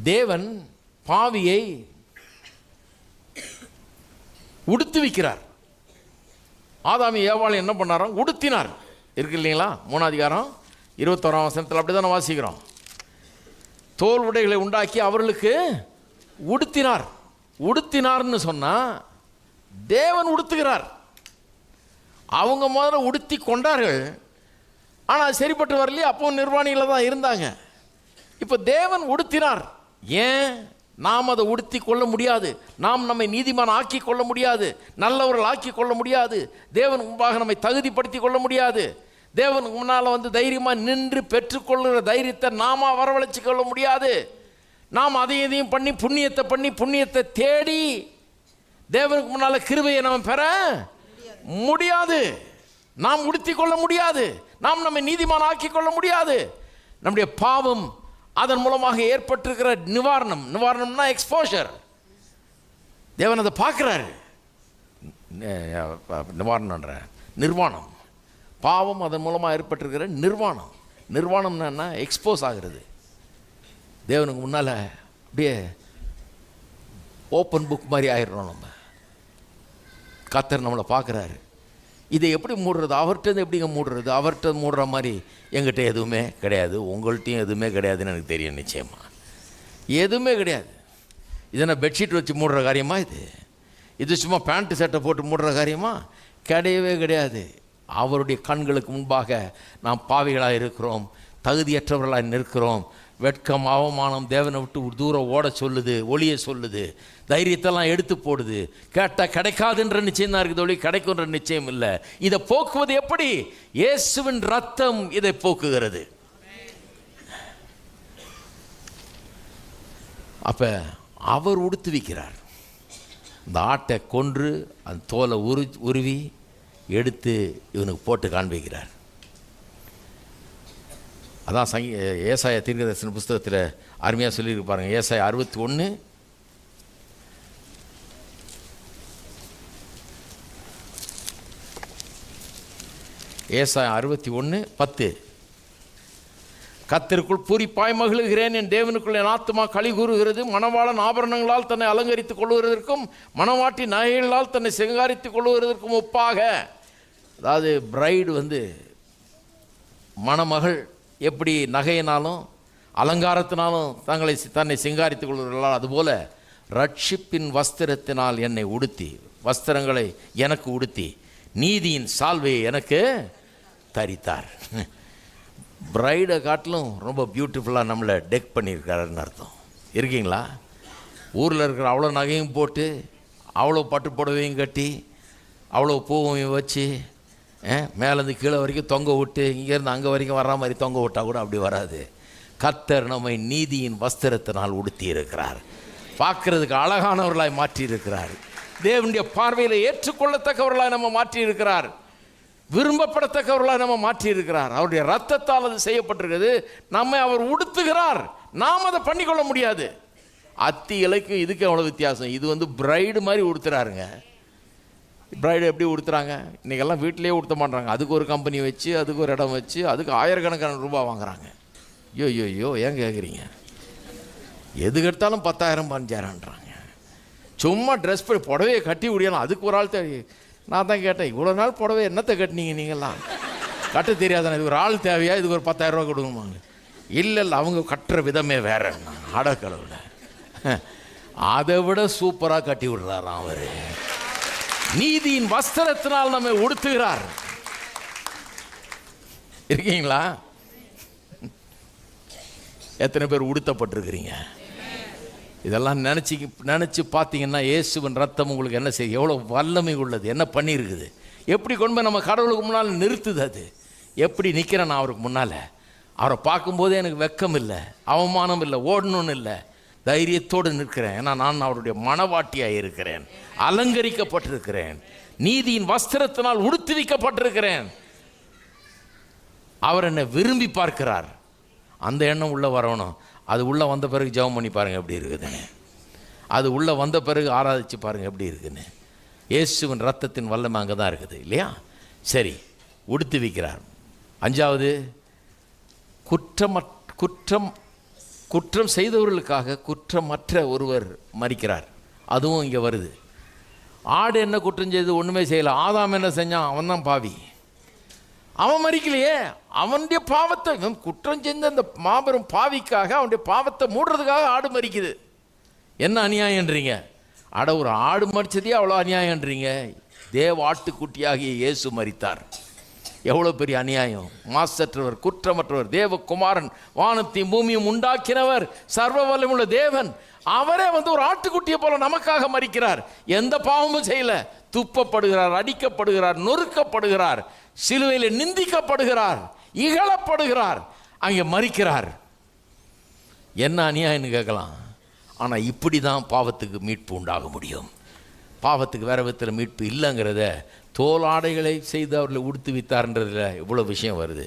தேவன் பாவியை உடுத்துவிக்கிறார். ஆதாமி ஏவாள் என்ன பண்ணாரோ உடுத்தினார். இருக்கு இல்லைங்களா? 3 அதிகாரம் 21 வசனத்தில் அப்படி தானே வாசிக்கிறோம். தோல் உடைகளை உண்டாக்கி அவர்களுக்கு உடுத்தினார். உடுத்தினார்னு சொன்னால் தேவன் உடுத்துகிறார். அவங்க முதல்ல உடுத்தி கொண்டார்கள். ஆனால் சரிப்பட்டு வரலையே, அப்போ நிர்வாணியில் தான் இருந்தாங்க. இப்போ தேவன் உடுத்தினார். ஏன்? நாம் அதை உடுத்தி கொள்ள முடியாது. நாம் நம்மை நீதிமான் ஆக்கி கொள்ள முடியாது. நல்லவர்கள் ஆக்கி கொள்ள முடியாது. தேவன் முன்பாக நம்மை தகுதிப்படுத்தி கொள்ள முடியாது. தேவனுக்கு முன்னால் தைரியமாக நின்று பெற்றுக்கொள்கிற தைரியத்தை நாம வரவழைச்சி கொள்ள முடியாது. நாம் அதையும் பண்ணி புண்ணியத்தை தேடி தேவனுக்கு முன்னால் கிருபையை நாம் பெற முடியாது. நாம் உடுத்தி கொள்ள முடியாது. நாம் நம்மை நீதிமான் ஆக்கி கொள்ள முடியாது. நம்முடைய பாவம் அதன் மூலமாக ஏற்பட்டிருக்கிற நிவாரணம்னா எக்ஸ்போஷர். தேவன் அதை பார்க்குறாரு. நிர்வாணம், பாவம் அதன் மூலமாக ஏற்பட்டிருக்கிற நிர்வாணம் என்ன? எக்ஸ்போஸ் ஆகிறது. தேவனுக்கு முன்னால் அப்படியே ஓப்பன் புக் மாதிரி ஆயிடுறோம். நம்ம கர்த்தர் நம்மளை பார்க்குறாரு. இதை எப்படி மூடுறது? அவர்கிட்ட எப்படிங்க மூடுறது? அவர்கிட்ட மூடுற மாதிரி எங்கிட்ட எதுவுமே கிடையாது, உங்கள்கிட்டையும் எதுவுமே கிடையாதுன்னு எனக்கு தெரியும். நிச்சயமாக எதுவுமே கிடையாது. இதை நான் பெட்ஷீட் வச்சு மூடுற காரியமா? இது சும்மா பேண்ட்டு சட்டை போட்டு மூடுற காரியமா? கிடையவே கிடையாது. அவருடைய கண்களுக்கு முன்பாக நாம் பாவிகளாக இருக்கிறோம், தகுதியற்றவர்களாக நிற்கிறோம். வெட்கம், அவமானம் தேவனை விட்டு தூரம் ஓட சொல்லுது, ஒளிய சொல்லுது, தைரியத்தெல்லாம் எடுத்து போடுது. கேட்டால் கிடைக்காதுன்ற நிச்சயம் தான் இருக்குது, ஒளி கிடைக்குன்ற நிச்சயம் இல்லை. இதை போக்குவது எப்படி? இயேசுவின் ரத்தம் இதை போக்குகிறது. அப்போ அவர் உடுத்துவிக்கிறார். இந்த ஆட்டை கொன்று அந்த தோலை உருவி எடுத்து இவனுக்கு போட்டு காண்பிக்கிறார். அதான் ஏசாயா தீர்க்கதரிசன புஸ்தகத்தில் அருமையாக சொல்லியிருப்பாருங்க. ஏசாயா 61 ஏசாயா 61:10 கர்த்தருக்குள் பூரிப்பாய் மகிழுகிறேன், என் தேவனுக்குள் என் ஆத்துமா களி கூறுகிறது. மணவாளன் ஆபரணங்களால் தன்னை அலங்கரித்துக் கொள்வதற்கும் மணவாட்டி நகைகளால் தன்னை சிங்காரித்துக் கொள்வதற்கும் ஒப்பாக. அதாவது பிரைடு மணமகள் எப்படி நகையினாலும் அலங்காரத்தினாலும் தன்னை சிங்காரித்துக் கொள்கிறார்களோ, அதுபோல் ரட்சிப்பின் வஸ்திரத்தினால் என்னை உடுத்தி, வஸ்திரங்களை எனக்கு உடுத்தி, நீதியின் சால்வையை எனக்கு தரித்தார். பிரைடை காட்டிலும் ரொம்ப பியூட்டிஃபுல்லாக நம்மளை டெக் பண்ணியிருக்காருன்னு அர்த்தம். இருக்கீங்களா? ஊரில் இருக்கிற அவ்வளோ நகையும் போட்டு, அவ்வளோ பட்டு புடவையும் கட்டி, அவ்வளோ பூவையும் வச்சு, மேலேருந்து கீழே வரைக்கும் தொங்க விட்டு, இங்கேருந்து அங்கே வரைக்கும் வர்ற மாதிரி தொங்க விட்டால் கூட அப்படி வராது. கர்த்தர் நம்மை நீதியின் வஸ்திரத்தினால் உடுத்தி இருக்கிறார். பார்க்கறதுக்கு அழகானவர்களாய் மாற்றி இருக்கிறார். தேவனுடைய பார்வையில் ஏற்றுக்கொள்ளத்தக்கவர்களாய் நம்ம மாற்றி இருக்கிறார். விரும்பப்படத்தக்கவர்களாக நம்ம மாற்றி இருக்கிறார். அவருடைய ரத்தத்தால் அது செய்யப்பட்டிருக்கிறது. நம்மை அவர் உடுத்துகிறார். நாம் அதை பண்ணிக்கொள்ள முடியாது. அத்தி இலைக்கும் இதுக்கு அவ்வளோ வித்தியாசம். இது பிரைடு மாதிரி உடுத்துறாருங்க. பிரைடு எப்படி உடுத்துறாங்க? இன்றைக்கெல்லாம் வீட்டிலே உடுத்த மாட்டாங்க. அதுக்கு ஒரு கம்பெனி வச்சு, அதுக்கு ஒரு இடம் வச்சு, அதுக்கு ஆயிரக்கணக்கான ரூபாய் வாங்குறாங்க. ஐயோ ஏன் கேட்குறீங்க? எதுக்கு எடுத்தாலும் 10,000 15,000ன்றாங்க. சும்மா ட்ரெஸ் பண்ணி புடவையை கட்டி விடியலாம். அதுக்கு ஒரு ஆள் தேவை. நான் தான் கேட்டேன், இவ்வளோ நாள் புடவை என்னத்தை கட்டினீங்க நீங்கள்லாம்? கட்ட தெரியாதானே? இதுக்கு ஒரு ஆள் தேவையா? இதுக்கு ஒரு 10,000 ரூபா கொடுக்குமாங்க. இல்லை அவங்க கட்டுற விதமே வேற. அடக்கடவுள அதை விட சூப்பராக கட்டி விடுறாராம் அவர். நீதியின் வஸ்திரத்தினால் நம்மை உடுத்துகிறார். இருக்கீங்களா? எத்தனை பேர் உடுத்தப்பட்டிருக்கிறீங்க? இதெல்லாம் நினச்சி பார்த்தீங்கன்னா இயேசுவின் ரத்தம் உங்களுக்கு என்ன செய்யும், எவ்வளோ வல்லமை உள்ளது, என்ன பண்ணியிருக்குது, எப்படி கொண்டு போய் நம்ம கடவுளுக்கு முன்னால் நிறுத்துது. அது எப்படி நிற்கிறேன் நான் அவருக்கு முன்னால். அவரை பார்க்கும்போதே எனக்கு வெக்கம் இல்லை, அவமானம் இல்லை, ஓடணும்னு இல்லை, தைரியத்தோடு நிற்கிறேன். ஏன்னா நான் அவருடைய மணவாட்டியாக இருக்கிறேன், அலங்கரிக்கப்பட்டிருக்கிறேன், நீதியின் வஸ்திரத்தினால் உடுத்துவிக்கப்பட்டிருக்கிறேன். அவர் என்னை விரும்பி பார்க்கிறார். அந்த எண்ணம் உள்ளே வரணும். அது உள்ளே வந்த பிறகு ஜெபம் பண்ணி பாருங்கள் எப்படி இருக்குதுன்னு. அது உள்ளே வந்த பிறகு ஆராதிச்சு பாருங்கள் எப்படி இருக்குதுன்னு. இயேசுவின் ரத்தத்தின் வல்லமை அங்கே தான் இருக்குது இல்லையா? சரி, உடுத்துவிக்கிறார். 5வது, குற்றம் குற்றம் செய்தவர்களுக்காக குற்றமற்ற ஒருவர் மரிக்கிறார். அதுவும் இங்கே வருது. ஆடு என்ன குற்றம் செய்து? ஒன்றுமே செய்யலை. ஆதாம் என்ன செஞ்சான்? அவன் தான் பாவி. அவன் மறிக்கலையே. அவனுடைய பாவத்தை, குற்றம் செஞ்ச அந்த மாபெரும் பாவிக்காக, அவனுடைய பாவத்தை மூடுறதுக்காக ஆடு மறிக்குது. என்ன அநியாயன்றீங்க? அட, ஒரு ஆடு மறிச்சதே அவ்வளோ அநியாயன்றீங்க. தேவ ஆட்டுக்குட்டியாகிய இயேசு மரித்தார். எவ்வளோ பெரிய அநியாயம்! மாசற்றவர், குற்றமற்றவர், தேவகுமாரன், வானத்தையும் பூமியும் உண்டாக்கினவர், சர்வ வல்லமையுள்ள தேவன், அவரே ஒரு ஆட்டுக்குட்டியை போல நமக்காக மரிக்கிறார். எந்த பாவமும் செய்யல. துப்பப்படுகிறார், அடிக்கப்படுகிறார், நொறுக்கப்படுகிறார், சிலுவையில் நிந்திக்கப்படுகிறார், இகழப்படுகிறார், அங்கே மரிக்கிறார். என்ன அநியாயம்னு கேட்கலாம். ஆனால் இப்படி தான் பாவத்துக்கு மீட்பு உண்டாக முடியும். பாவத்துக்கு வேற விதத்தில் மீட்பு இல்லைங்கிறத, தோல் ஆடைகளை செய்து அவர்களை உடுத்து வித்தார்ன்றதில் இவ்வளோ விஷயம் வருது.